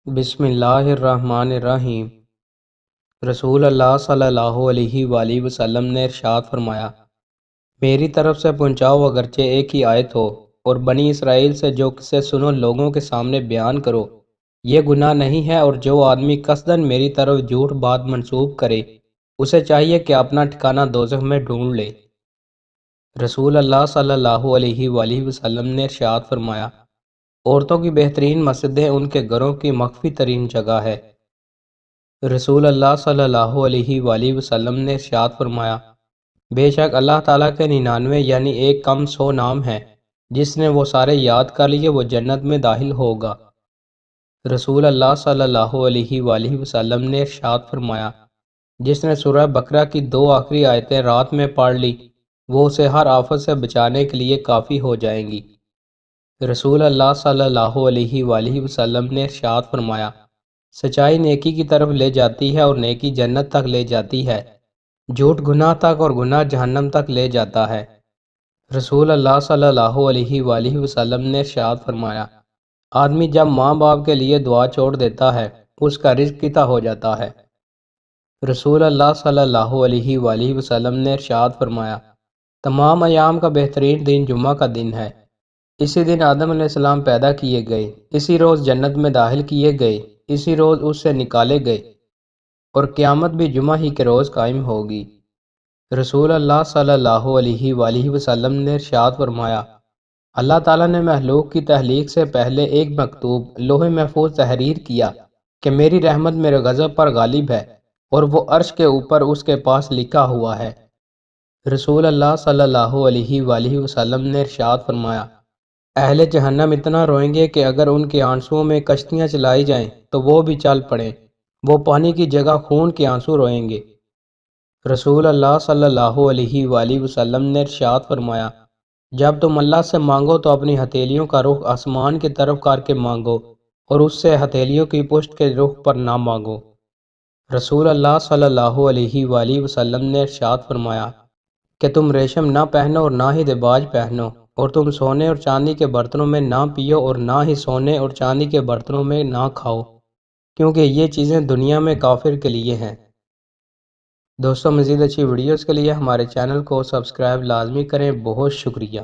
بسم اللہ الرحمن الرحیم۔ رسول اللہ صلی اللہ علیہ وآلہ وسلم نے ارشاد فرمایا، میری طرف سے پہنچاؤ اگرچہ ایک ہی آیت ہو، اور بنی اسرائیل سے جو قصے سنو لوگوں کے سامنے بیان کرو، یہ گناہ نہیں ہے۔ اور جو آدمی قصداً میری طرف جھوٹ بات منسوب کرے، اسے چاہیے کہ اپنا ٹھکانہ دوزخ میں ڈھونڈ لے۔ رسول اللہ صلی اللہ علیہ وآلہ وسلم نے ارشاد فرمایا، عورتوں کی بہترین مسجدیں ان کے گھروں کی مخفی ترین جگہ ہے۔ رسول اللہ صلی اللہ علیہ وآلہ وسلم نے ارشاد فرمایا، بے شک اللہ تعالیٰ کے 99 یعنی ایک کم 100 نام ہیں، جس نے وہ سارے یاد کر لیے وہ جنت میں داخل ہوگا۔ رسول اللہ صلی اللہ علیہ وآلہ وسلم نے ارشاد فرمایا، جس نے سورہ بقرہ کی 2 آخری آیتیں رات میں پڑھ لی، وہ اسے ہر آفت سے بچانے کے لیے کافی ہو جائیں گی۔ رسول اللہ صلی اللہ علیہ وآلہ وسلم نے ارشاد فرمایا، سچائی نیکی کی طرف لے جاتی ہے اور نیکی جنت تک لے جاتی ہے، جھوٹ گناہ تک اور گناہ جہنم تک لے جاتا ہے۔ رسول اللہ صلی اللہ علیہ وآلہ وسلم نے ارشاد فرمایا، آدمی جب ماں باپ کے لیے دعا چھوڑ دیتا ہے، اس کا رزق قطع ہو جاتا ہے۔ رسول اللہ صلی اللہ علیہ وآلہ وسلم نے ارشاد فرمایا، تمام ایام کا بہترین دن جمعہ کا دن ہے۔ اسی دن آدم علیہ السلام پیدا کیے گئے، اسی روز جنت میں داخل کیے گئے، اسی روز اس سے نکالے گئے، اور قیامت بھی جمعہ ہی کے روز قائم ہوگی۔ رسول اللہ صلی اللہ علیہ وآلہ وسلم نے ارشاد فرمایا، اللہ تعالیٰ نے مخلوق کی تخلیق سے پہلے ایک مکتوب لوح محفوظ تحریر کیا کہ میری رحمت میرے غضب پر غالب ہے، اور وہ عرش کے اوپر اس کے پاس لکھا ہوا ہے۔ رسول اللہ صلی اللہ علیہ وآلہ وسلم نے ارشاد فرمایا، اہل جہنم اتنا روئیں گے کہ اگر ان کے آنسوؤں میں کشتیاں چلائی جائیں تو وہ بھی چل پڑیں، وہ پانی کی جگہ خون کے آنسو روئیں گے۔ رسول اللہ صلی اللہ علیہ وآلہ وسلم نے ارشاد فرمایا، جب تم اللہ سے مانگو تو اپنی ہتھیلیوں کا رخ آسمان کی طرف کر کے مانگو، اور اس سے ہتھیلیوں کی پشت کے رخ پر نہ مانگو۔ رسول اللہ صلی اللہ علیہ وآلہ وسلم نے ارشاد فرمایا کہ تم ریشم نہ پہنو اور نہ ہی دباج پہنو، اور تم سونے اور چاندی کے برتنوں میں نہ پیو اور نہ ہی سونے اور چاندی کے برتنوں میں نہ کھاؤ، کیونکہ یہ چیزیں دنیا میں کافر کے لیے ہیں۔ دوستو، مزید اچھی ویڈیوز کے لیے ہمارے چینل کو سبسکرائب لازمی کریں۔ بہت شکریہ۔